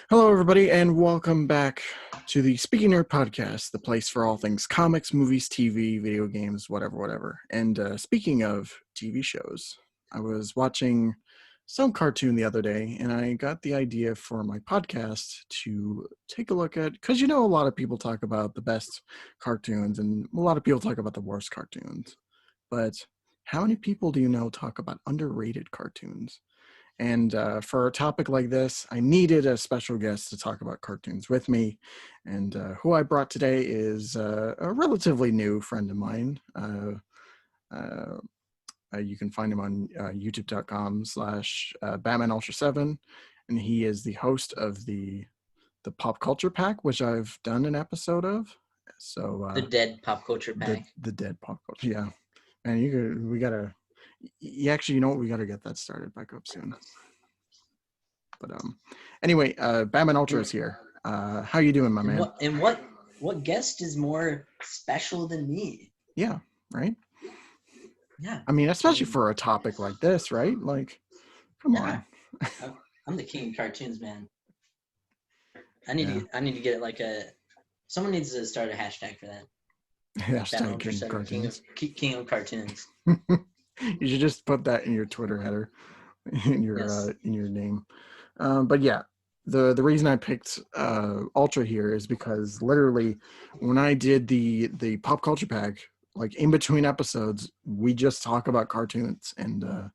Hello, everybody, and welcome back to the Speaking Nerd podcast, the place for all things comics, movies, TV, video games, whatever. And speaking of TV shows, I was watching some cartoon the other day, and I got the idea for my podcast to take a look at, because a lot of people talk about the best cartoons, and a lot of people talk about the worst cartoons. But how many people do you know talk about underrated cartoons? And for a topic like this, I needed a special guest to talk about cartoons with me. And who I brought today is a relatively new friend of mine. Uh, you can find him on youtube.com/Batman Ultra 7. And he is the host of the Pop Culture Pack, which I've done an episode of. So The Dead Pop Culture Pack. the Dead Pop Culture, yeah. And we gotta. Actually, we gotta get that started back up soon. But anyway, Batman Ultra is here. How you doing, my man? What guest is more special than me? Yeah, right? Yeah. I mean, especially for a topic like this, right? Like, come on. I'm the king of cartoons, man. I need to get it like someone needs to start a hashtag for that. Hashtag King of Cartoons. King of Cartoons. You should just put that in your Twitter header, in your name. But yeah, the reason I picked Ultra here is because literally when I did the Pop Culture Pack, like in between episodes, we just talk about cartoons, and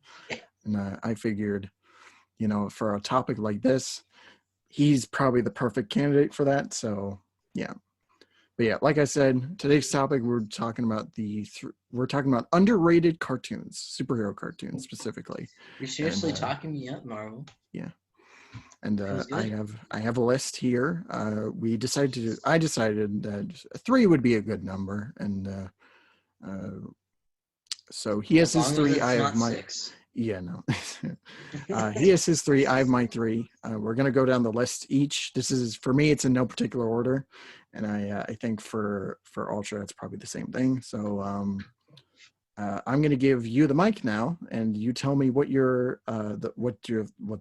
I figured, for a topic like this, he's probably the perfect candidate for that. So yeah. But yeah, like I said, today's topic we're talking about underrated cartoons, superhero cartoons specifically. You're seriously talking me up, Marvel. Yeah, and I have a list here. I decided that 3 would be a good number, and so he has his 3. I have my 6. Yeah, no. He has his 3. I have my 3. We're gonna go down the list each. This is, for me, it's in no particular order, and I think for Ultra it's probably the same thing. So I'm gonna give you the mic now, and you tell me what what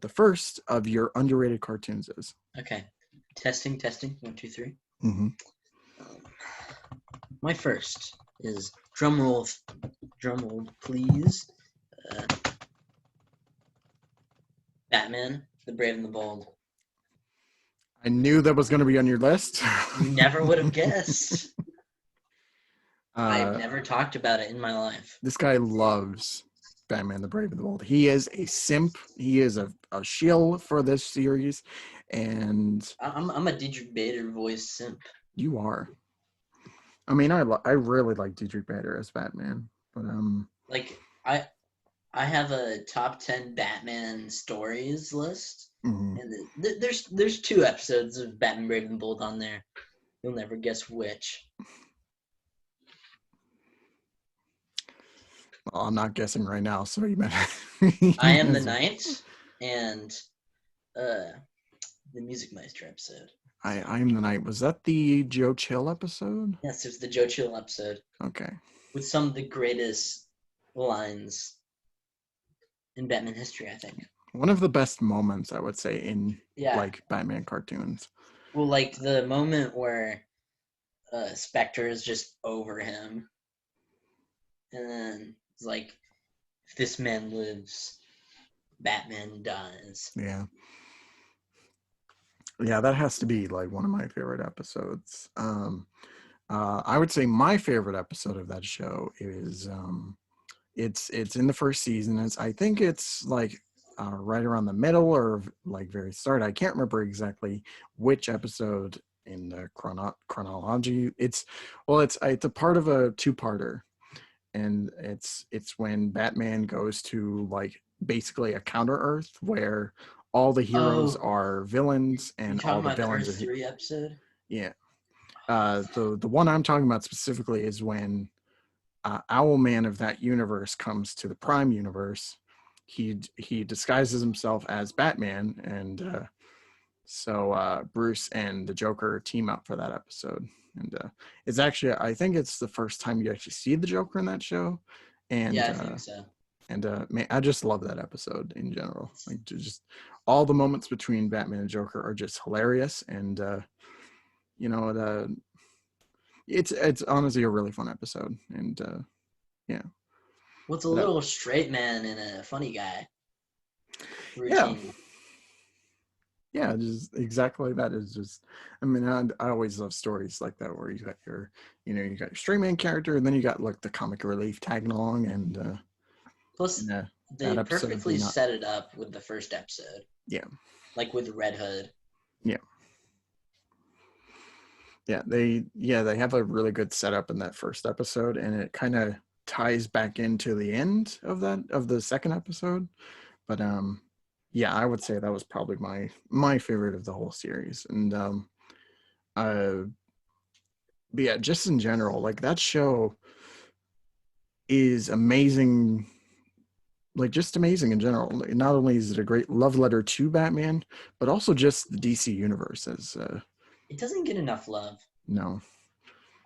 the first of your underrated cartoons is. Okay, testing. 1, 2, 3. Mm-hmm. My first is drum roll, please. Batman, the Brave and the Bold. I knew that was going to be on your list. You never would have guessed. I've never talked about it in my life. This guy loves Batman, the Brave and the Bold. He is a simp. He is a shill for this series, and I'm a Diedrich Bader voice simp. You are. I mean, I really like Diedrich Bader as Batman, but I have a top 10 Batman stories list, mm-hmm. and there's 2 episodes of Batman Brave and Bold on there. You'll never guess which. Well, I'm not guessing right now, so you better. I Am the Night and the Music Meister episode. I Am the Night. Was that the Joe Chill episode? Yes, it was the Joe Chill episode. Okay. With some of the greatest lines in Batman history, I think. One of the best moments, I would say, in like Batman cartoons. Well, like the moment where Spectre is just over him, and then it's like, if this man lives, Batman dies. Yeah. Yeah, that has to be like one of my favorite episodes. I would say my favorite episode of that show is it's in the first season. I think it's like right around the middle or like very start. I can't remember exactly which episode in the chronology. It's a part of a 2-parter, and it's when Batman goes to like basically a counter Earth where all the heroes are villains, and all the villains are 3 episode. Yeah. The one I'm talking about specifically is when Owlman of that universe comes to the Prime universe. He disguises himself as Batman, and so Bruce and the Joker team up for that episode. And it's actually, I think it's the first time you actually see the Joker in that show. And yeah, I think so. And man, I just love that episode in general. Like just all the moments between Batman and Joker are just hilarious, and you know, it's honestly a really fun episode, and yeah, What's a but, little straight man and a funny guy yeah, routine? yeah, just exactly that is just. I mean, I always love stories like that where you got your, you got your straight man character, and then you got like the comic relief tagging along, and Plus, that they episode perfectly being not, set it up with the first episode, yeah, like with Red Hood. yeah, they have a really good setup in that first episode, and it kind of ties back into the end of the second episode. But yeah, I would say that was probably my favorite of the whole series. And uh but yeah, just in general, like that show is amazing, like just amazing in general. Not only is it a great love letter to Batman, but also just the DC universe as It doesn't get enough love. no,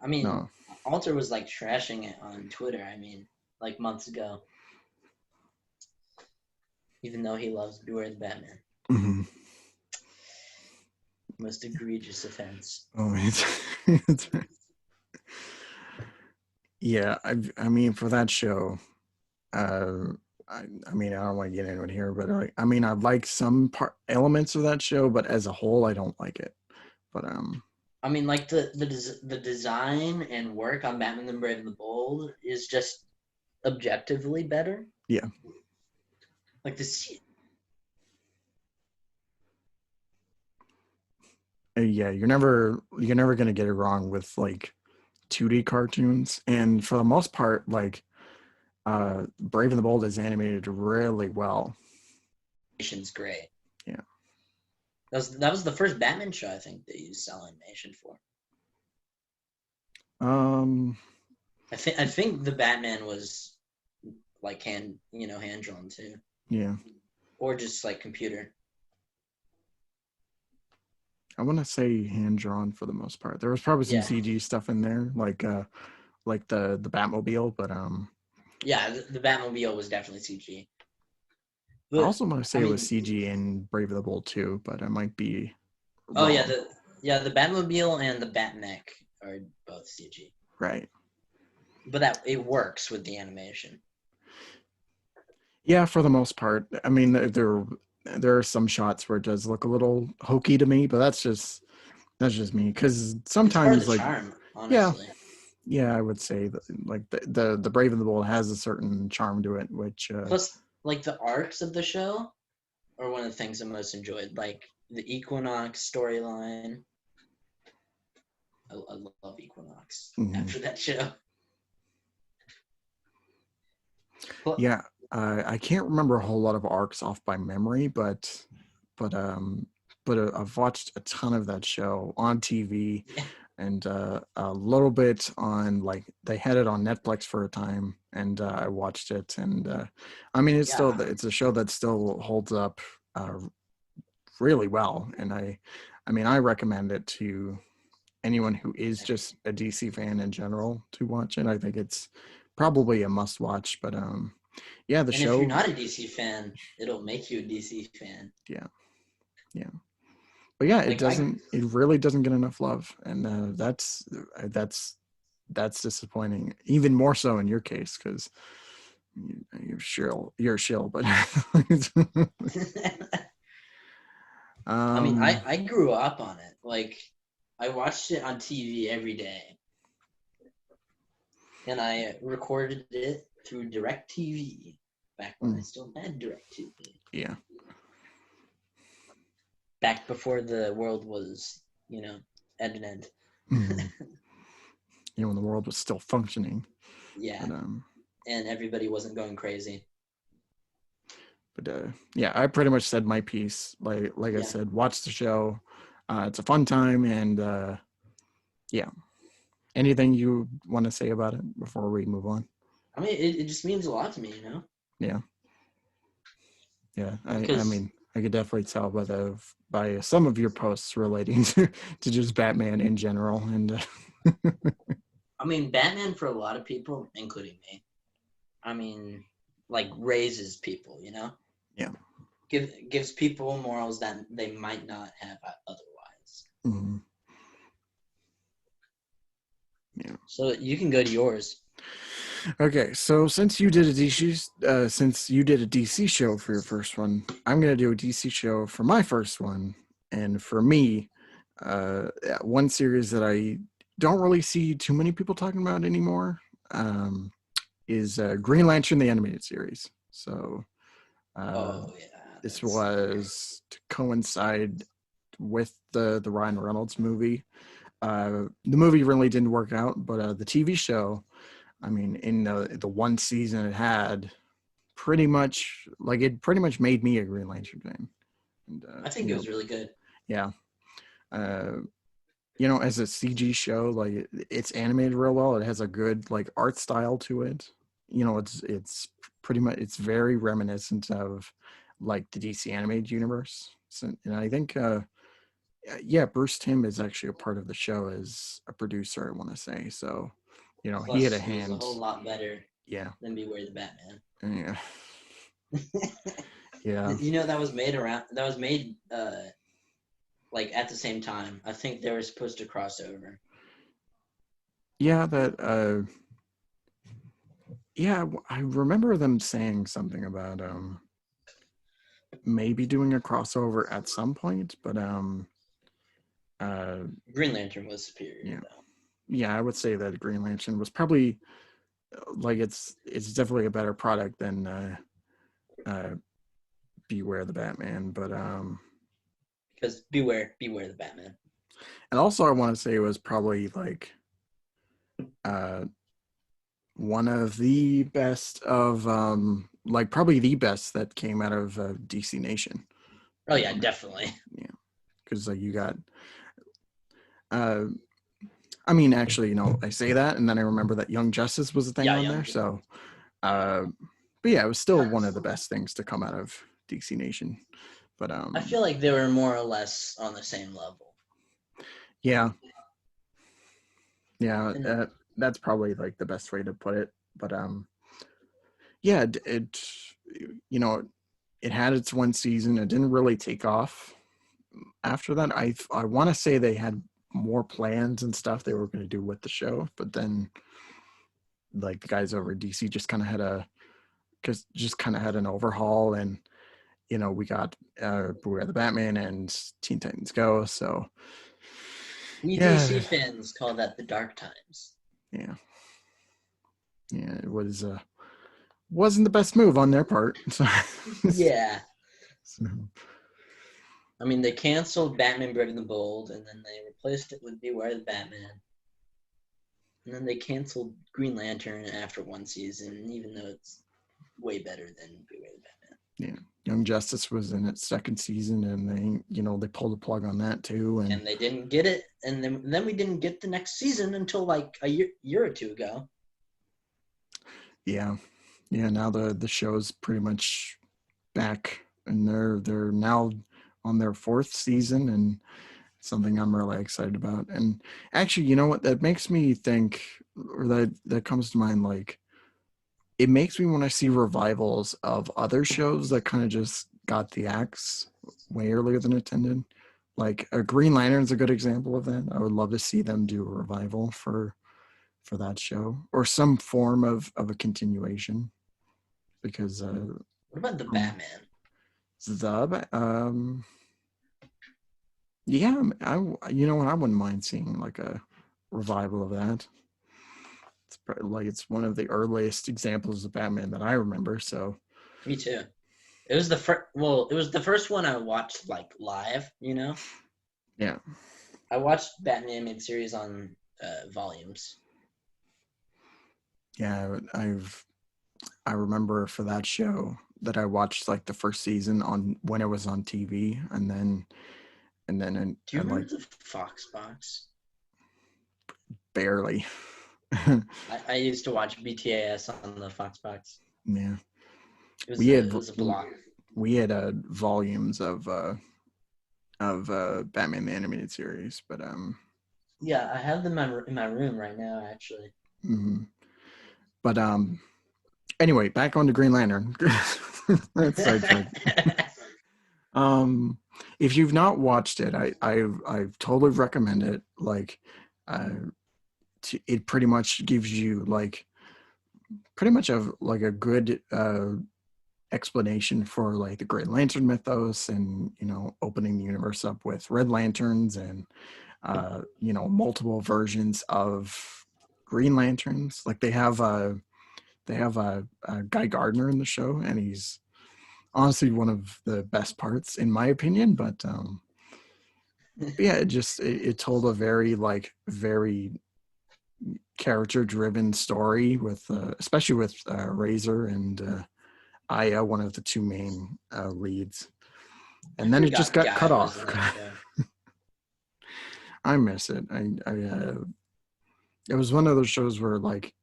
I mean, no. Alter was like trashing it on Twitter. I mean, like months ago, even though he loves Beware the Batman. Mhm. Most egregious offense. Oh, it's yeah, I mean for that show, uh I mean I don't want to get into it here, but I mean I like some elements of that show, but as a whole I don't like it. But I mean, like the design and work on Batman the Brave and the Bold is just objectively better. yeah. Like the Yeah, you're never gonna get it wrong with like 2D cartoons, and for the most part, like Brave and the Bold is animated really well. animation's great. Yeah. That was the first Batman show I think they used cell animation for. Um. I think the Batman was like hand drawn too, Yeah. or just like computer. I want to say hand drawn for the most part. There was probably some Yeah, CG stuff in there, like the Batmobile, but yeah. The Batmobile was definitely CG. I But also want to I say it was mean, CG in Brave and the Bold too, but I might be oh yeah, wrong. the Batmobile and the Batmech are both CG, Right. but that it works with the animation. Yeah, for the most part. I mean, there are some shots where it does look a little hokey to me, but that's just me. Because It's part of sometimes, the like, charm, yeah, honestly. yeah, I would say that like the Brave and the Bold has a certain charm to it, which Plus, like the arcs of the show are one of the things I most enjoyed. Like the Equinox storyline. I love Equinox mhm. after that show. But Yeah, I can't remember a whole lot of arcs off by memory, but um, I've watched a ton of that show on TV, yeah, and a little bit on like they had it on Netflix for a time, and I watched it, and I mean yeah. it's a show that still holds up uh, really well, and I mean I recommend it to anyone who is just a DC fan in general to watch it. I think it's probably a must watch, but yeah, the And if you're show, not a DC fan, it'll make you a DC fan. yeah, yeah, but yeah, Like I, it really doesn't get enough love, and that's disappointing. Even more so in your case because you're a shill, but I mean, I um, I grew up on it. Like I watched it on TV every day, and I recorded it through DirecTV back when I mm, still had DirecTV. yeah, Back before the world was, at an end. mm, when the world was still functioning, Yeah, but and everybody wasn't going crazy. yeah, I pretty much said my piece. Like I Yeah, said, watch the show. It's a fun time, and yeah. Anything you want to say about it before we move on? I mean, it just means a lot to me. Yeah, yeah. I Because mean, I could definitely tell by some of your posts relating to just Batman in general, and I mean, Batman for a lot of people, including me. I mean, like raises people, you know? Yeah. Gives people morals that they might not have otherwise. Mm-hmm. Yeah. So you can go to yours. Okay, so since you did a DC show for your first one, I'm gonna do a DC show for my first one, and for me, one series that I don't really see too many people talking about anymore um, is Green Lantern the animated series. So Oh yeah, this that's was to coincide with the Ryan Reynolds movie. The movie really didn't work out, but the TV show, I mean, in the one season it had, pretty much made me a Green Lantern fan. And I think it was really good. yeah, uh, as a CG show, like it's animated real well. It has a good like art style to it. It's pretty much it's very reminiscent of like the DC animated universe. So, and I think yeah, Bruce Timm is actually a part of the show as a producer, I want to say. So, he had a Plus, it was a hand. whole lot better Yeah. than Beware the Batman. Yeah. Yeah. You know, that was made like at the same time. I think they were supposed to cross over. Yeah, yeah, I remember them saying something about maybe doing a crossover at some point, but uh Green Lantern was superior yeah. though. Yeah, I would say that Green Lantern was probably like it's definitely a better product than uh Beware the Batman, but Because Beware the Batman. and also I want to say it was probably like uh one of the best of like probably the best that came out of DC Nation. Oh yeah, definitely. Yeah, because like you got uh I mean, actually, I say that, and then I remember that Young Justice was a thing Yeah, on there. Young. So, uh, but yeah, it was still one of the best things to come out of DC Nation. But I feel like they were more or less on the same level. yeah, yeah, And that's probably like the best way to put it. But yeah, you know, it had its one season. It didn't really take off. After that, I want to say they had more plans and stuff they were going to do with the show, but then like the guys over at DC just kind of had an overhaul, and we got Beware the Batman and Teen Titans Go. So we yeah, DC fans call that the dark times. yeah, yeah. It wasn't the best move on their part. So, Yeah. so, I mean, they canceled Batman Brave and the Bold, and then they replaced it with Beware the Batman. And then they canceled Green Lantern after one season, even though it's way better than Beware the Batman. yeah, Young Justice was in its second season, and they pulled the plug on that too, And they didn't get it, and then we didn't get the next season until like a year or two ago. yeah, yeah. Now the show's pretty much back, and they're now on their fourth season, and something I'm really excited about. And actually, you know what? That makes me think, or that comes to mind, like it makes me want to see revivals of other shows that kind of just got the axe way earlier than intended. Like a Green Lantern's a good example of that. I would love to see them do a revival for that show or some form of a continuation because What about the Batman? the yeah, you know what, I wouldn't mind seeing like a revival of that. It's probably, like it's one of the earliest examples of Batman that I remember. So Me too. It was the first. Well, it was the first one I watched like live. You know, yeah, I watched Batman mid-series on volumes. yeah, I remember for that show that I watched like the first season on when it was on TV, and then Do I you remember like the Fox box? barely. I used to watch BTAS on the Fox box. Yeah, It was we a had it was a block. we had volumes of Batman the animated series, but Yeah, I have them in my room right now, actually. mhm. but Anyway, back on to Green Lantern. That's sidetracked. Um, if you've not watched it, I've totally recommend it. Like, uh, it pretty much gives you like pretty much a good explanation for like the Green Lantern mythos, and opening the universe up with Red Lanterns, and multiple versions of Green Lanterns. Like they have a Guy Gardner in the show, and he's honestly one of the best parts in my opinion. But yeah, it told a very character driven story with especially with Razor and Aya, one of the two main leads. I And then it just forgot got cut Guy was off. in that show. I miss it. It was one of those shows where like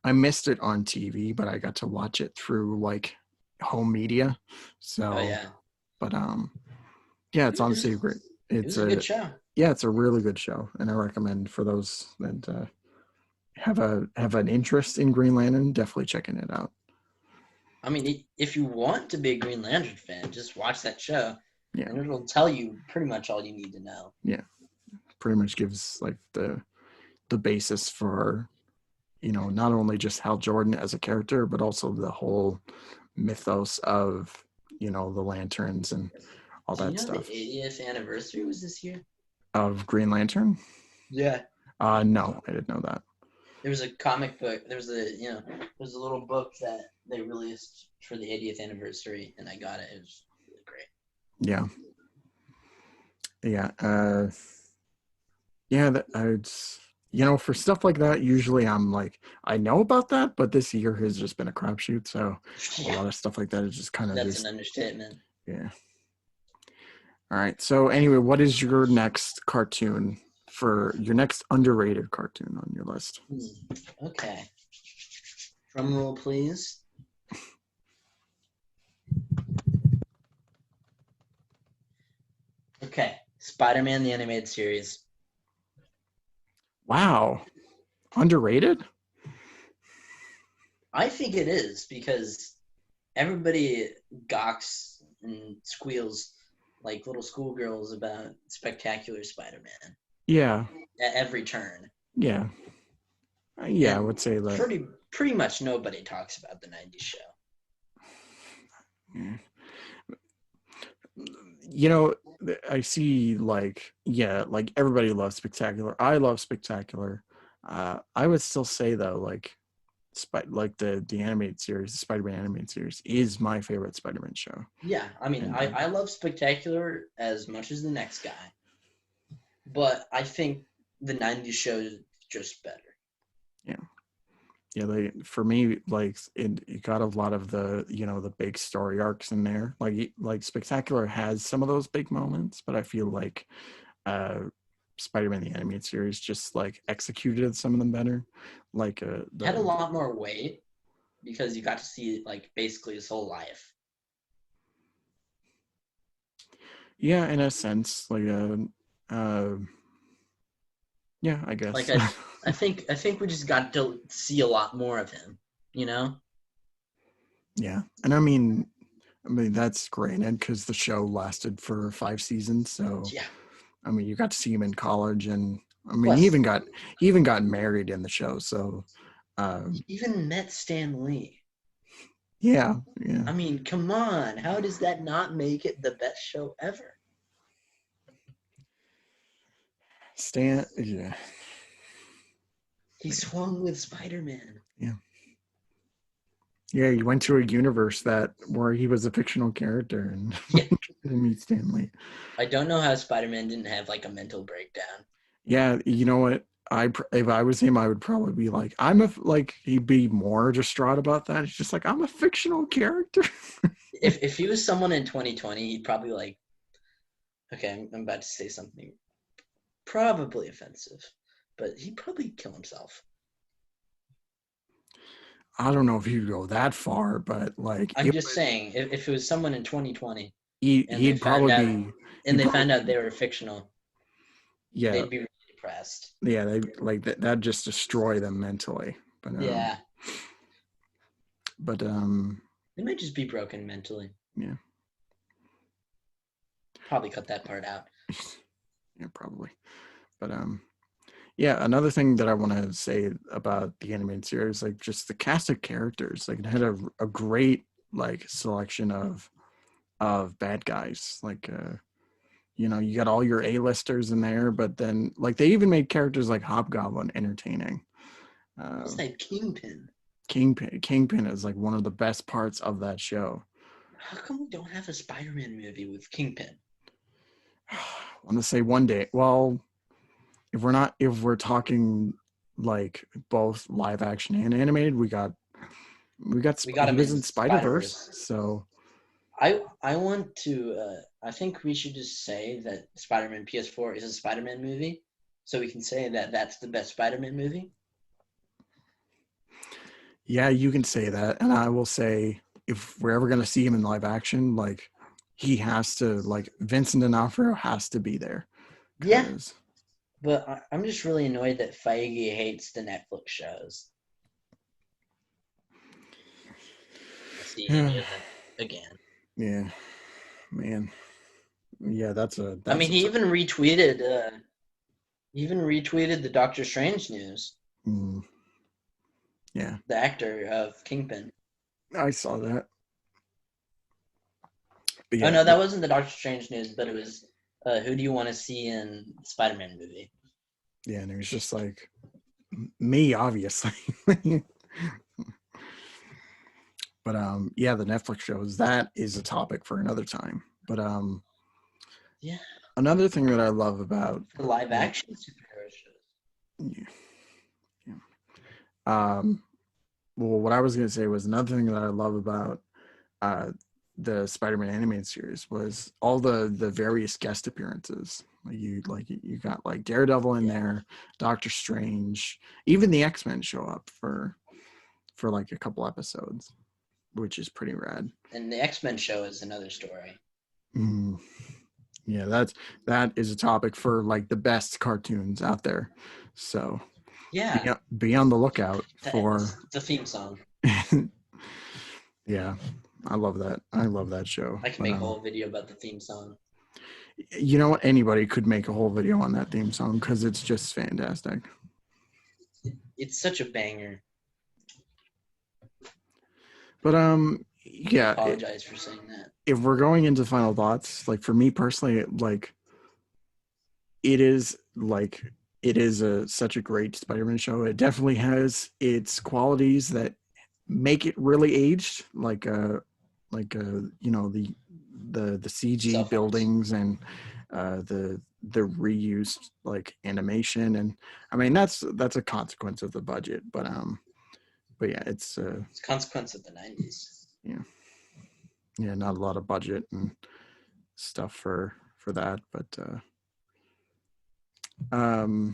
I missed it on TV, but I got to watch it through like home media. Oh So, yeah, but yeah, it's it honestly was, great. it It's was a good show. it's a really good show, and I recommend for those that have an interest in Green Lantern, definitely checking it out. I mean, if you want to be a Green Lantern fan, just watch that show, Yeah, and it'll tell you pretty much all you need to know. yeah, pretty much gives like the basis for not only just Hal Jordan as a character, but also the whole mythos of the lanterns and all Do you that know the stuff 80th anniversary was this year? of Green Lantern. Yeah. No, I didn't know that. There was a comic book. There was a little book that they released for the 80th anniversary, and I got it. It was really great. Yeah, yeah, yeah. That it's for stuff like that. Usually, I'm like I know about that, but this year has just been a crapshoot. So a Yeah, lot of stuff like that is just kind of that's an just understatement. yeah. All right. So anyway, what is your next cartoon for your next underrated cartoon on your list? Okay. Drum roll, please. Okay. Spider-Man the animated series. Wow, underrated? I think it is because everybody gawks and squeals like little schoolgirls about Spectacular Spider-Man Yeah, at every turn. yeah, yeah. I And would say that. pretty much nobody talks about the 90s show. Yeah. You know, I see like like everybody loves Spectacular. I love Spectacular. I would still say though, like the animated series, the Spider-Man animated series, is my favorite Spider-Man show. Yeah, I mean, And I love Spectacular as much as the next guy, but I think the 90s show is just better. yeah, yeah. For me, like it got a lot of the big story arcs in there. Like Spectacular has some of those big moments, but I feel like uh Spider-Man the animated series just like executed some of them better. Like Had a the lot more weight because you got to see like basically his whole life. yeah, in a sense, like uh yeah, I Like guess. I think we just got to see a lot more of him, you know? Yeah, and I mean that's granted because the show lasted for 5 seasons, so Yeah. I mean you got to see him in college, and I mean Plus, he even got married in the show, so he um even met Stan Lee. yeah, yeah. I mean, come on. How does that not make it the best show ever? Stan, yeah, He swung with Spider-Man. yeah, yeah. You went to a universe where he was a fictional character and Yeah. and meet Stanley. I don't know how Spider-Man didn't have like a mental breakdown. Yeah, you know what? If I was him, I would probably be like, he'd be more distraught about that. He's just like, I'm a fictional character. If he was someone in 2020, he'd probably like, okay, I'm about to say something probably offensive, but he'd probably kill himself. I don't know if he'd go that far, but like I'm just saying, if it was someone in 2020 and he'd probably be they found out they were fictional, yeah, they'd be really depressed. yeah, they like that just destroy them mentally. But Yeah. But They might just be broken mentally. yeah, Probably cut that part out. yeah, probably. But yeah, another thing that I want to say about the animated series, like just the cast of characters, like it had a great like selection of bad guys. Like you know, you got all your A-listers in there, but then like they even made characters like Hobgoblin entertaining. What's Uh, that Kingpin? Kingpin is like one of the best parts of that show. How come we don't have a Spider-Man movie with Kingpin? I want to say one day. Well, if we're talking like both live action and animated, We got he him was in in Spider-Verse, Spider-Verse. so I want to. I think we should just say that Spider-Man PS4 is a Spider-Man movie, so we can say that that's the best Spider-Man movie. yeah, you can say that. And I will say if we're ever gonna see him in live action, like he has to like Vincent D'Onofrio has to be there Yeah, because but I'm just really annoyed that Feige hates the Netflix shows. I see he yeah, knew that again. yeah, man, yeah, I mean, that's a t- he even retweeted the Doctor Strange news. mm, yeah, The actor of Kingpin. I saw that. But Oh yeah, no, that wasn't the Doctor Strange news, but it was who do you want to see in the Spider-Man movie? yeah, and it was just like me, obviously. But yeah, the Netflix shows that is a topic for another time. But Yeah, another thing that I love about for live like action superhero shows. yeah, yeah. Um, well, what I was gonna say was another thing that I love about uh the Spider-Man animated series was all the various guest appearances. Like you got like Daredevil in Yeah, there, Doctor Strange, even the X-Men show up for like a couple episodes, which is pretty rad. and the X-Men show is another story. Mm, yeah, that is a topic for like the best cartoons out there. So Yeah, be on the lookout for the theme song. yeah, I love that. I love that show. I can But make a whole video about the theme song. you know what? Anybody could make a whole video on that theme song because it's just fantastic. It's such a banger. But I yeah, apologize for saying that. if we're going into final thoughts, like for me personally, like it is like it is a such a great Spider-Man show. It definitely has its qualities that make it really aged, you know the CG Cell phones. buildings and the reused like animation, and I mean that's a consequence of the budget, but yeah, it's It's a consequence of the 90s. yeah, yeah, not a lot of budget and stuff for that, but um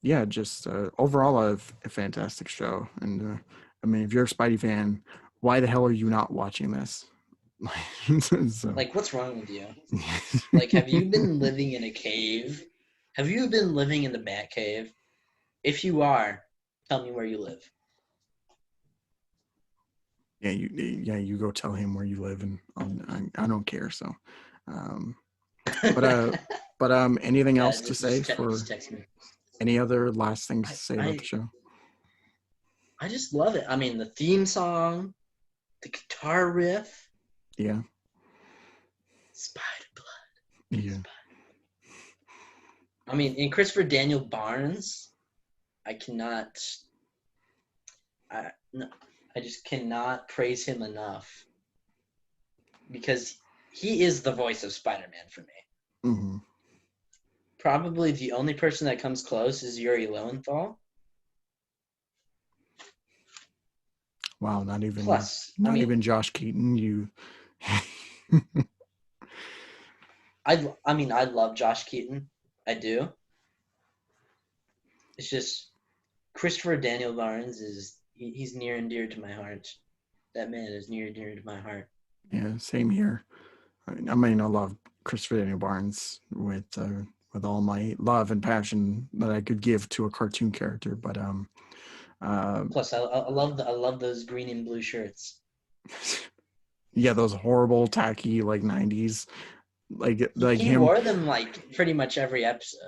yeah, just overall a fantastic show. And I mean, if you're a Spidey fan, why the hell are you not watching this? So Like, what's wrong with you? Like, have you been living in a cave? Have you been living in the Bat Cave? If you are, tell me where you live. yeah, you go tell him where you live, and I don't care. So, um, but anything Yeah, else to say for just text me. any other last things I, to say about the I show? I just love it. I mean, the theme song, the guitar riff, Yeah, Spider Blood. yeah, I mean, in Christopher Daniel Barnes, I cannot. I no, I just cannot praise him enough because he is the voice of Spider-Man for me. hmm Probably the only person that comes close is Yuri Lowenthal. wow, Plus, I not mean, even Josh Keaton. You, I mean, I love Josh Keaton. I do. It's just Christopher Daniel Barnes he's near and dear to my heart. That man is near and dear to my heart. yeah, same here. I mean, I love Christopher Daniel Barnes with all my love and passion that I could give to a cartoon character, but Plus, I love those green and blue shirts. Yeah, those horrible tacky like 90s like He him wore them like pretty much every episode.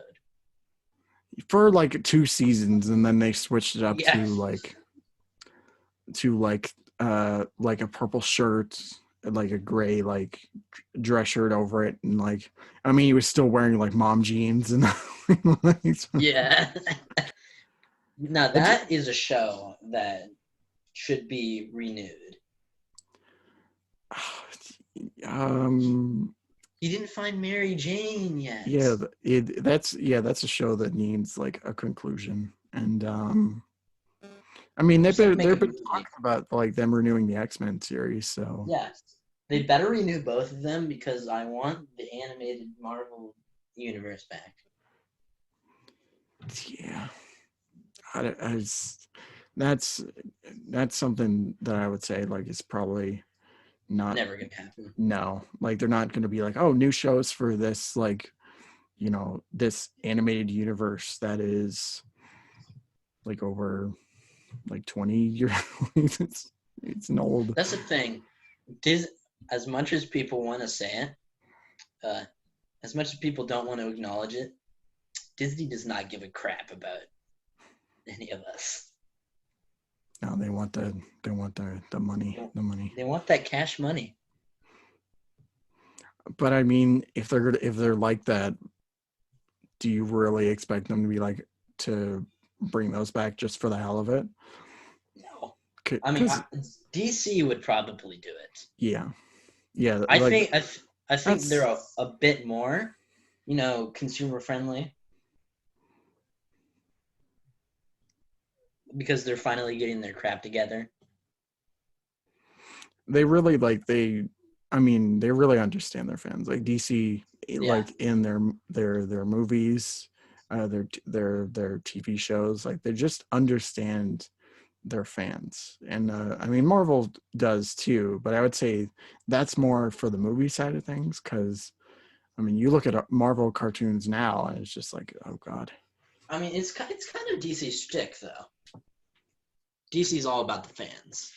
for like 2 seasons, and then they switched it up Yeah, to like a purple shirt, like a gray like dress shirt over it, and like I mean he was still wearing like mom jeans and like, yeah. Now it's, that is a show that should be renewed. um He didn't find Mary Jane yet. yeah that's a show that needs like a conclusion. And I mean Just like make a they've been movie. talking about like them renewing the X-Men series, so Yeah. They better renew both of them because I want the animated Marvel universe back. yeah. I that's that's something that I would say like is probably not, Never gonna happen. no, like they're not going to be like, oh, new shows for this like this animated universe that is like over like 20 years. It's an old. That's the thing. As much as people want to say it, uh, as much as people don't want to acknowledge it, Disney does not give a crap about any of us. No, they want the money, the money. They want that cash money. But I mean, if they're like that, do you really expect them to be like to bring those back just for the hell of it? No, I mean Because DC would probably do it. yeah, yeah, I like think I think they're that's a bit more, consumer friendly because they're finally getting their crap together. they really like they I mean they really understand their fans, like DC, Yeah, like in their movies, their TV shows, like they just understand their fans. And I mean Marvel does too, but I would say that's more for the movie side of things, because I mean you look at Marvel cartoons now and it's just like, oh god. I mean it's kind of DC's shtick though. DC's all about the fans.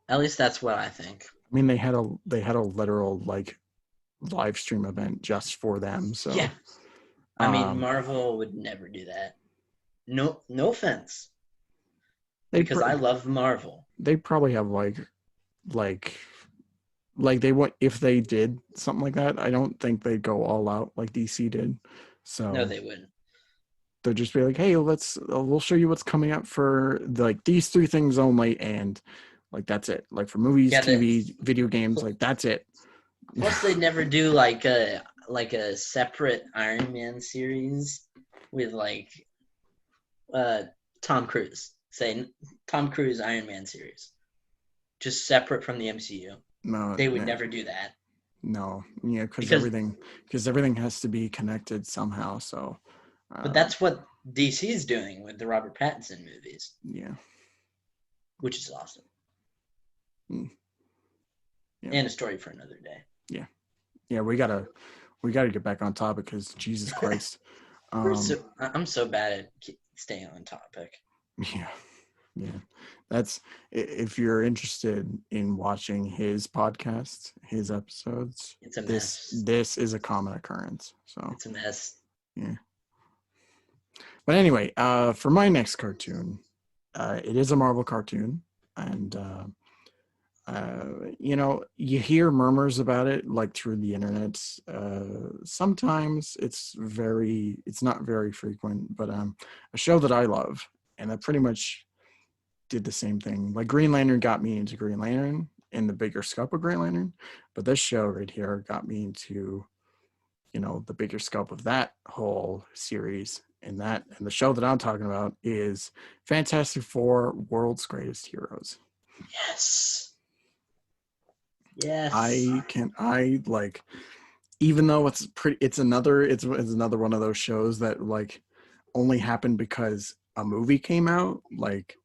At least that's what I think. I mean they had a literal like live stream event just for them, Yeah, so I mean um Marvel would never do that. No, no offense, they because I love Marvel. they probably have like they want, if they did something like that, I don't think they'd go all out like DC did. No, So they wouldn't. they'll just be like, hey, we'll show you what's coming up for like these three things only, and like that's it. Like for movies, Yeah, TV, video games, like that's it. plus they never do like a separate Iron Man series with like uh Tom Cruise. Say Tom Cruise Iron Man series. Just separate from the MCU. No, They would never do that. no, yeah, Because because everything has to be connected somehow. So, but um, that's what DC is doing with the Robert Pattinson movies, yeah, which is awesome. mm, yeah, And a story for another day. yeah, yeah. We gotta get back on topic because Jesus Christ. I'm so bad at staying on topic. Yeah, yeah. That's if you're interested in watching his podcast, his episodes. It's a This mess. this is a common occurrence. So It's a mess. yeah. But anyway, for my next cartoon, it is a Marvel cartoon, and you hear murmurs about it like through the internet. Sometimes it's not very frequent, but a show that I love and that pretty much did the same thing. Like Green Lantern got me into Green Lantern in the bigger scope of Green Lantern, but this show right here got me into the bigger scope of that whole series. And the show that I'm talking about is Fantastic Four: World's Greatest Heroes. Yes. Yes. I like, even though it's another one of those shows that like only happened because a movie came out. Like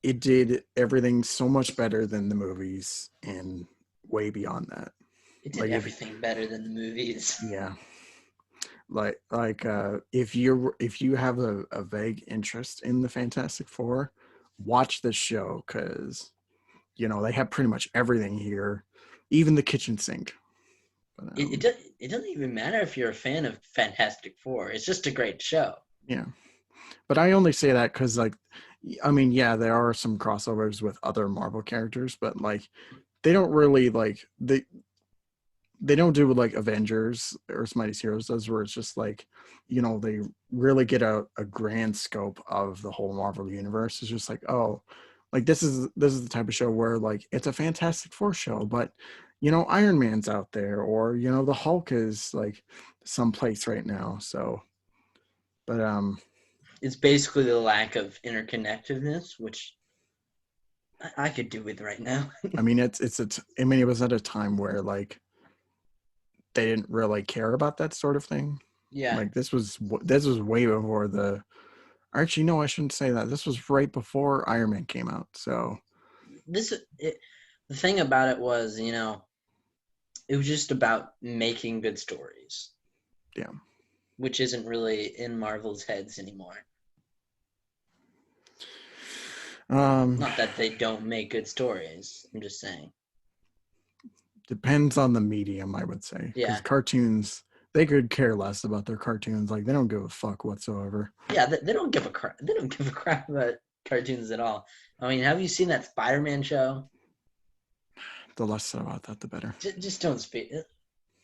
it did everything so much better than the movies and way beyond that. It did Like if everything better than the movies. yeah, If you have a vague interest in the Fantastic Four, watch this show because they have pretty much everything here, even the kitchen sink. But, It doesn't even matter if you're a fan of Fantastic Four. It's just a great show. yeah, but I only say that because I mean, yeah, there are some crossovers with other Marvel characters, but they don't really they don't do like Avengers or Mighty Heroes does, where it's just they really get a grand scope of the whole Marvel universe. It's just this is the type of show where it's a Fantastic Four show, but Iron Man's out there, or the Hulk is someplace right now. So, but It's basically the lack of interconnectedness, which I could do with right now. I mean, I mean, it was at a time where they didn't really care about that sort of thing. Yeah. This was way before the. Actually, no, I shouldn't say that. This was right before Iron Man came out. So The thing about it was, it was just about making good stories. yeah. Which isn't really in Marvel's heads anymore. Not that they don't make good stories. I'm just saying. Depends on the medium, I would say, because Yeah. cartoons, they could care less about their cartoons. They don't give a fuck whatsoever. Yeah, they don't give a crap. They don't give a crap about cartoons at all. I mean, have you seen that Spider-Man show? The less said about that, the better. Just don't speak.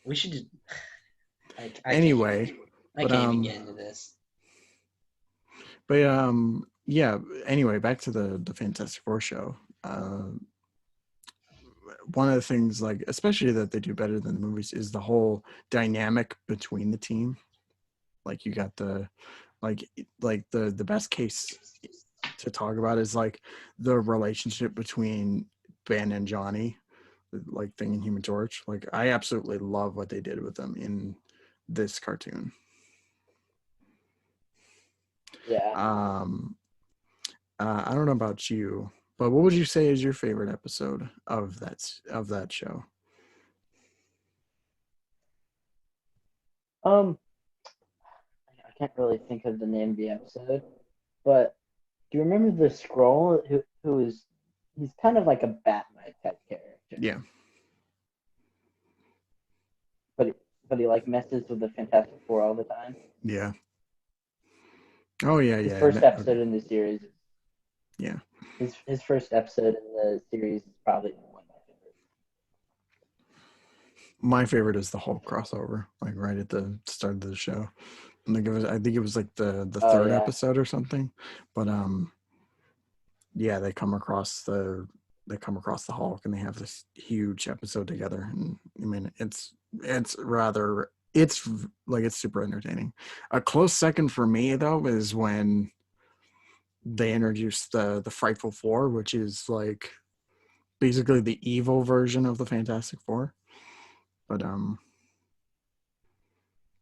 We should. Anyway, I can't even get into this. But yeah. Anyway, back to the Fantastic Four show. One of the things, especially that they do better than the movies, is the whole dynamic between the team. You got the the best case to talk about is the relationship between Ben and Johnny, Thing and Human Torch. I absolutely love what they did with them in this cartoon. Yeah. I don't know about you, but what would you say is your favorite episode of that show? I can't really think of the name of the episode, but do you remember the Skrull who is he's kind of like a Batman type character. Yeah. But he messes with the Fantastic Four all the time. Yeah. Oh yeah, His yeah. first episode in the series. Yeah. His first episode in the series is probably one of my favorites. My favorite is the Hulk crossover, right at the start of the show. I think it was the third episode or something. But yeah, they come across the Hulk and they have this huge episode together. And I mean, it's super entertaining. A close second for me though is when they introduced the Frightful Four, which is basically the evil version of the Fantastic Four. But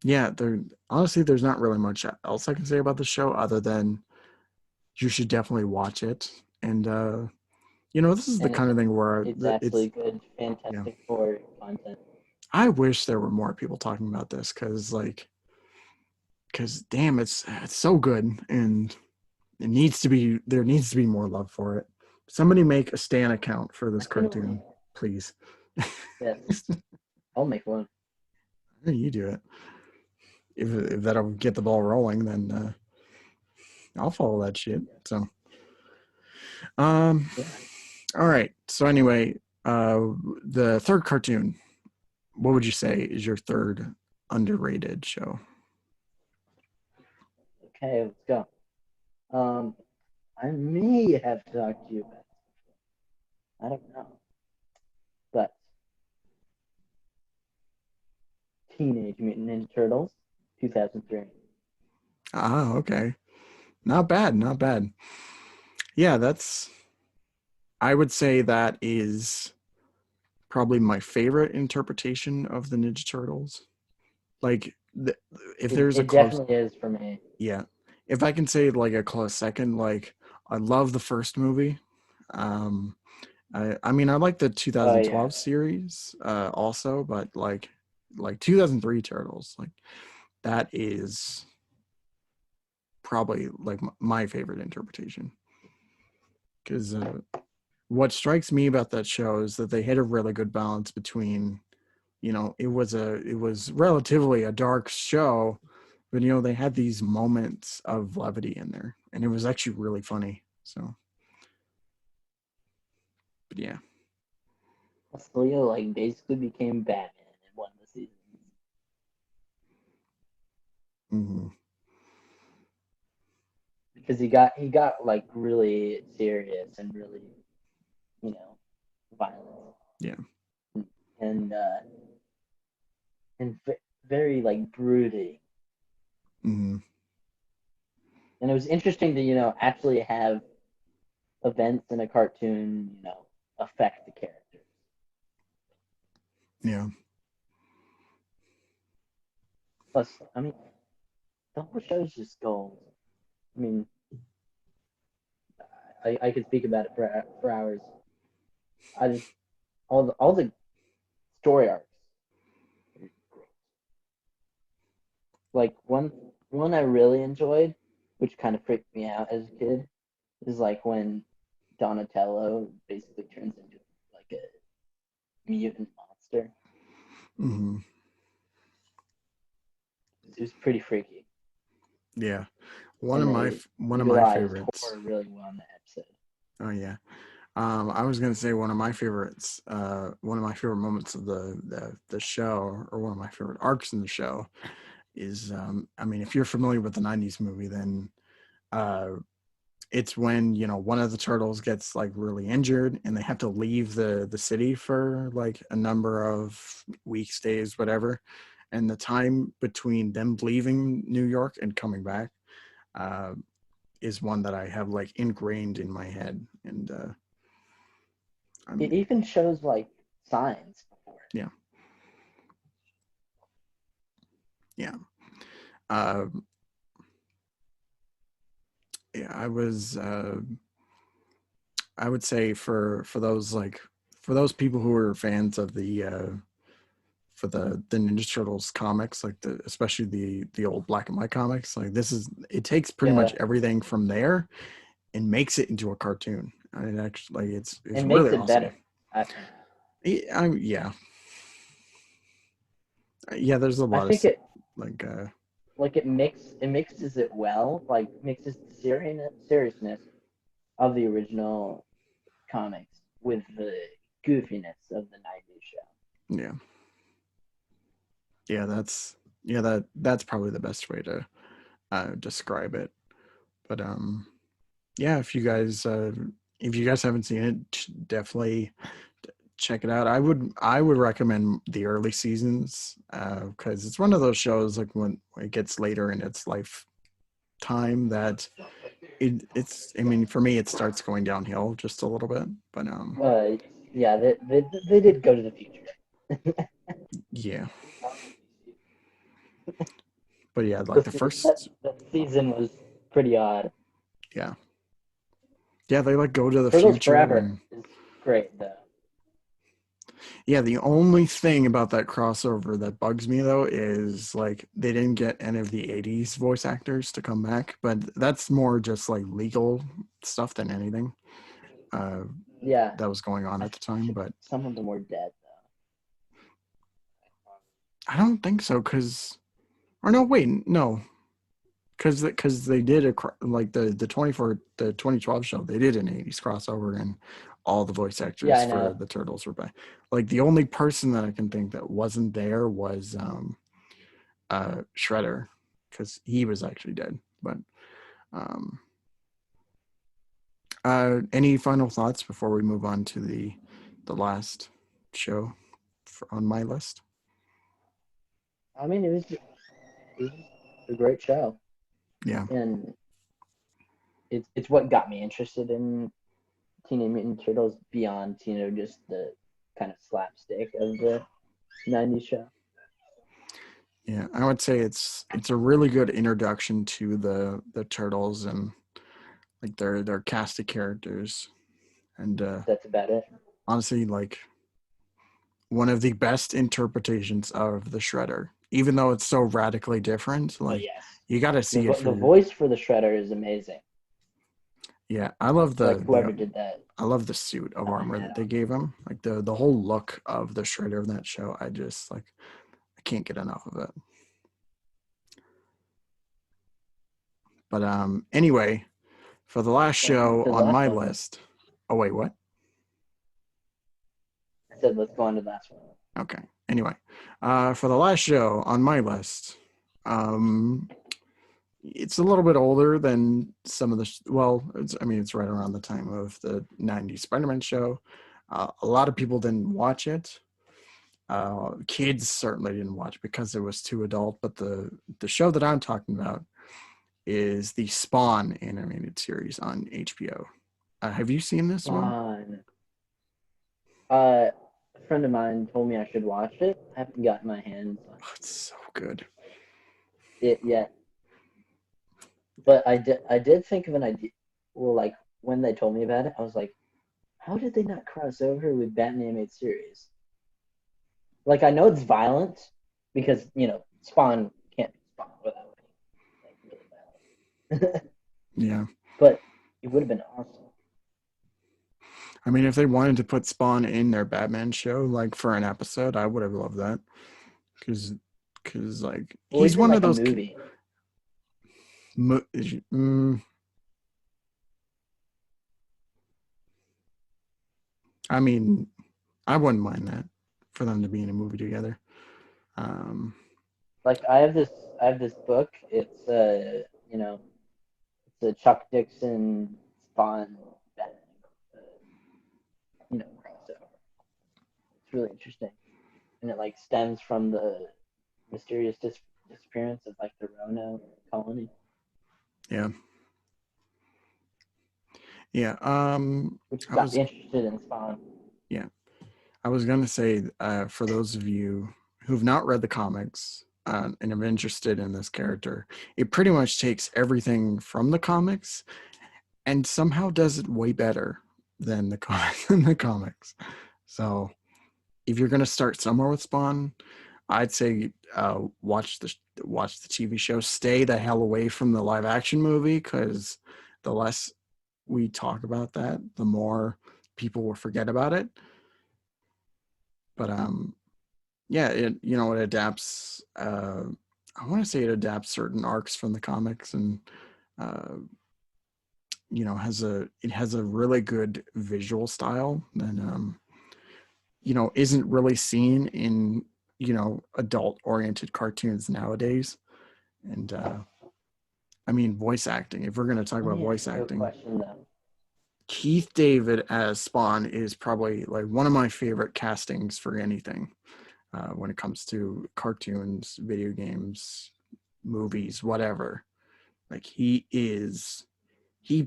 yeah, there's not really much else I can say about the show other than you should definitely watch it. And this is the kind of thing where it's actually good Fantastic Four content. I wish there were more people talking about this because damn, it's so good, and there needs to be more love for it. Somebody make a Stan account for this cartoon, please. Yes, I'll make one. You do it. If that'll get the ball rolling, then I'll follow that shit. So, all right. So anyway, the third cartoon. What would you say is your third underrated show? Okay, let's go. I may have talked to you about it. I don't know. But Teenage Mutant Ninja Turtles, 2003. Ah, okay. Not bad. Yeah, I would say that is probably my favorite interpretation of the Ninja Turtles. If there's a close, definitely is for me. Yeah. If I can say a close second, I love the first movie. I mean I like the 2012 series also, but 2003 Turtles, that is probably like my favorite interpretation. Because what strikes me about that show is that they hit a really good balance between, it was relatively a dark show, but they had these moments of levity in there, and it was actually really funny. So, but yeah. Leo like basically became Batman in one of the seasons. Mm-hmm. Because he got like really serious and really, violent. Yeah. And very like broody. Mm-hmm. And it was interesting to actually have events in a cartoon affect the characters. Yeah. Plus, I mean, the whole show's just gold. I mean, I could speak about it for hours. I just all the story arcs. Like one I really enjoyed, which kind of freaked me out as a kid, is like when Donatello basically turns into like a mutant monster. Mm-hmm. It was pretty freaky. Yeah. And they One of my utilized favorites. horror really well in the episode. Oh yeah. I was gonna say one of my favorites, one of my favorite moments of the show, or one of my favorite arcs in the show, is I mean, if you're familiar with the '90s movie, then uh, it's when one of the turtles gets like really injured, and they have to leave the city for like a number of weeks, days, whatever, and the time between them leaving New York and coming back uh, is one that I have like ingrained in my head, and It even shows like signs before. yeah. Yeah. Uh, yeah, I would say for those people who are fans of the for the Ninja Turtles comics, like especially the old black and white comics, like it takes pretty Yeah, much everything from there and makes it into a cartoon. And it actually like it's it really makes it awesome. better, I think. Yeah. Yeah, there's a I lot of think it like like it mixes it well, like mixes the seriousness of the original comics with the goofiness of the '90s show. yeah. That's probably the best way to describe it. But yeah, if you guys haven't seen it, definitely check it out. I would recommend the early seasons because it's one of those shows like when it gets later in its lifetime that it's I mean for me it starts going downhill just a little bit, but Yeah, they did go to the future. yeah. But yeah, like the first That season was pretty odd. yeah. Yeah, they like go to the Turtles future Forever and is great though. yeah, the only thing about that crossover that bugs me though is like they didn't get any of the '80s voice actors to come back, but that's more just like legal stuff than anything uh, Yeah, that was going on I at the time. think But some of them were dead I don't think so, or no, wait, no, because they did like the 2012 show, they did an '80s crossover and all the voice though. Yeah, actors I for know. the Turtles were back. Like the only person that I can think that wasn't there was Shredder, because he was actually dead. But um, any final thoughts before we move on to the last show on my list? I mean, it was a great show, Yeah, and it's what got me interested in Teenage Mutant Turtles beyond just the kind of slapstick of the '90s show. yeah. I would say it's a really good introduction to the Turtles and like their cast of characters, and That's about it. honestly, like one of the best interpretations of the Shredder even though it's so radically different, But like yes, you got to see it the for your. voice for the Shredder is amazing. Yeah, I love Like whoever did that. I love the suit of armor that they gave him. Like the whole look of the Shredder of that show. I just like I can't get enough of it. But anyway, for the last show The on last my one. list. Oh wait, what? I said let's go on to the last one. Okay. Anyway, for the last show on my list, it's a little bit older than some of the. It's right around the time of the '90s Spider-Man show. A lot of people didn't watch it. Kids certainly didn't watch because it was too adult. But the show that I'm talking about is the Spawn animated series on HBO. Have you seen this one? Fun. A friend of mine told me I should watch it. I haven't gotten my hands on Oh, it's so good. it yet, but I did think of an idea. Well, like when they told me about it, I was like, how did they not cross over with Batman animated series? Like I know it's violent because Spawn can't be Spawn without being like really violent. Yeah. But it would have been awesome. I mean, if they wanted to put Spawn in their Batman show, like for an episode, I would have loved that. Because like Or he's even one of like a those. movie. I mean, I wouldn't mind that for them to be in a movie together. Like I have this book. It's it's a Chuck Dixon Spawn Batman crossover. It's really interesting, and it like stems from the mysterious disappearance of like the Rona colony. Yeah. Yeah. Which I got was me interested in Spawn. yeah. I was gonna say for those of you who've not read the comics and are interested in this character, it pretty much takes everything from the comics and somehow does it way better than than the comics. So if you're gonna start somewhere with Spawn, I'd say watch the TV show. Stay the hell away from the live action movie because the less we talk about that, the more people will forget about it. But yeah, it adapts. I want to say it adapts certain arcs from the comics and uh, it has a really good visual style and isn't really seen in adult oriented cartoons nowadays. And I mean, voice acting, if we're going to talk Let about me ask voice you a acting, question though. Keith David as Spawn is probably like one of my favorite castings for anything when it comes to cartoons, video games, movies, whatever. Like he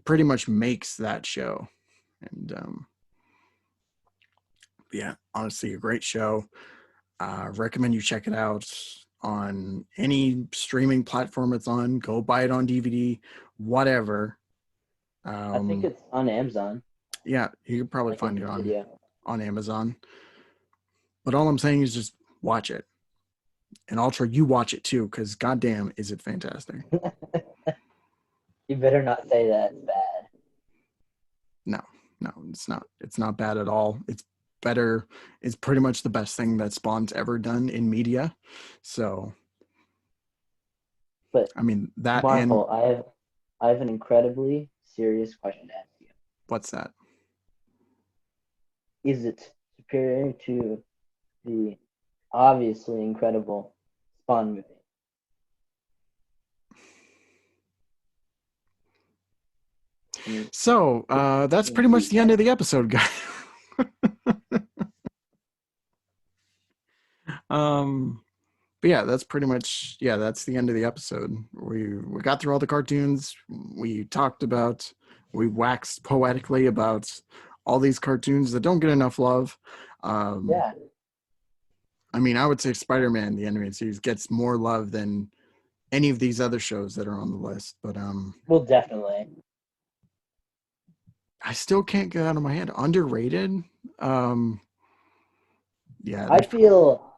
pretty much makes that show. And yeah, honestly, a great show. Recommend you check it out on any streaming platform it's on. Go buy it on DVD, whatever. I think it's on Amazon, Yeah, you can probably like in find it video. on Amazon. But all I'm saying is just watch it. And Ultra, you watch it too, because goddamn is it fantastic. You better not say that's bad. No, it's not. It's not bad at all. It's better. It's pretty much the best thing that Spawn's ever done in media. So, But I mean that and Marvel, I have an incredibly serious question to ask you. what's that? Is it superior to the obviously incredible Spawn movie? So that's pretty much the end of the episode, guys. But yeah, that's pretty much that's the end of the episode. We got through all the cartoons. We waxed poetically about all these cartoons that don't get enough love. Yeah. I mean, I would say Spider-Man, the animated series, gets more love than any of these other shows that are on the list. But Well, definitely. I still can't get out of my head. Underrated. Yeah. I feel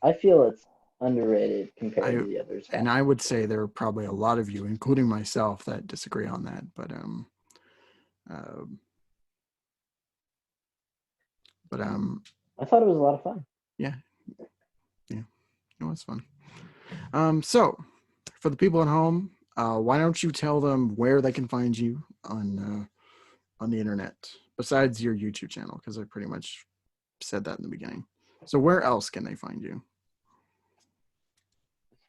it's underrated compared to the others. And I would say there are probably a lot of you, including myself, that disagree on that. But I thought it was a lot of fun. Yeah, it was fun. So for the people at home, why don't you tell them where they can find you on the internet besides your YouTube channel? Because I pretty much said that in the beginning. So where else can they find you?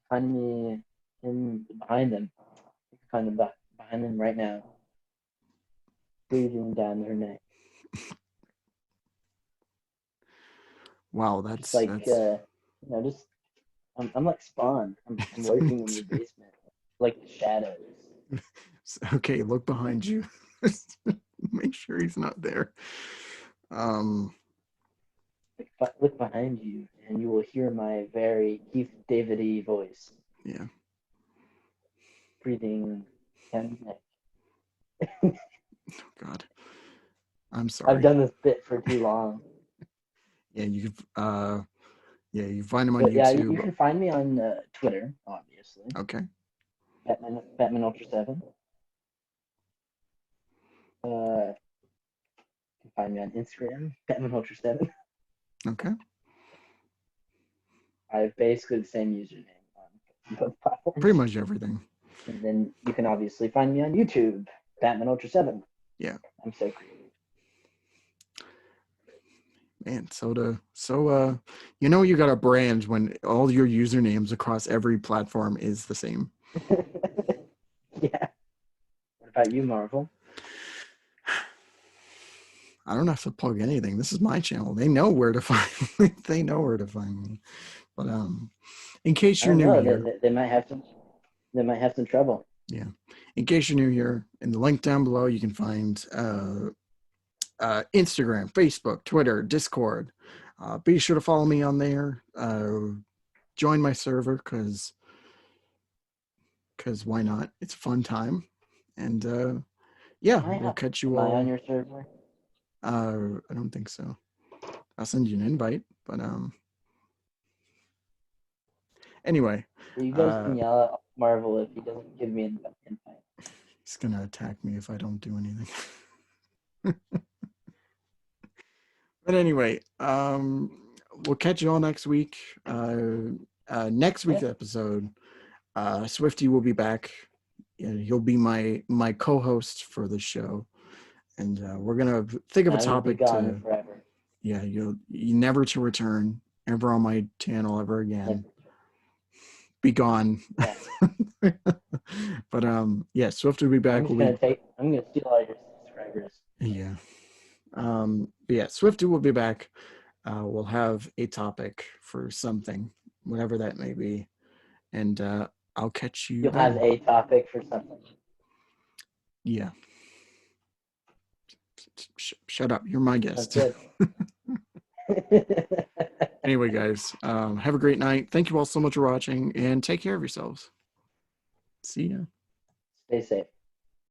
Find me behind them. You can find them behind them right now, breathing down their neck. Wow, that's just like that's... just I'm like Spawn. I'm lurking in your basement, like the shadows. Okay, look behind you. Make sure he's not there. Look behind you, and you will hear my very Keith David-y voice. Yeah. Breathing down your neck. Oh, God. I'm sorry. I've done this bit for too long. Yeah, you can find him on But YouTube. yeah, you can find me on Twitter, obviously. Okay. Batman Ultra 7. You can find me on Instagram, Batman Ultra 7. Okay. I have basically the same username on both platforms. Pretty much everything. And then you can obviously find me on YouTube, Batman Ultra 7. Yeah. I'm so creative. Man, you got a brand when all your usernames across every platform is the same. Yeah. What about you, Marvel? I don't have to plug anything. This is my channel. They know where to find me. They know where to find me. But in case you're new here, they might have some trouble. Yeah. In case you're new here, in the link down below, you can find Instagram, Facebook, Twitter, Discord. Be sure to follow me on there. Join my server because why not? It's a fun time. And we'll catch you all. Am I on your server? I don't think so. I'll send you an invite, but anyway. You guys can yell at Marvel if he doesn't give me an invite. He's gonna attack me if I don't do anything. But anyway, we'll catch you all next week. Next week's episode, Swifty will be back. He'll be my co-host for the show, and we're gonna think of a topic to. Forever. Yeah, you never to return ever on my channel ever again. Never. Be gone. Yeah. But Swift will be back. I'm gonna steal all your subscribers. Yeah. But yeah, Swifty will be back. We'll have a topic for something, whatever that may be, and I'll catch you. You'll have a topic for something. Yeah. Shut up. You're my guest. That's good. Anyway, guys, have a great night. Thank you all so much for watching, and take care of yourselves. See ya. Stay safe.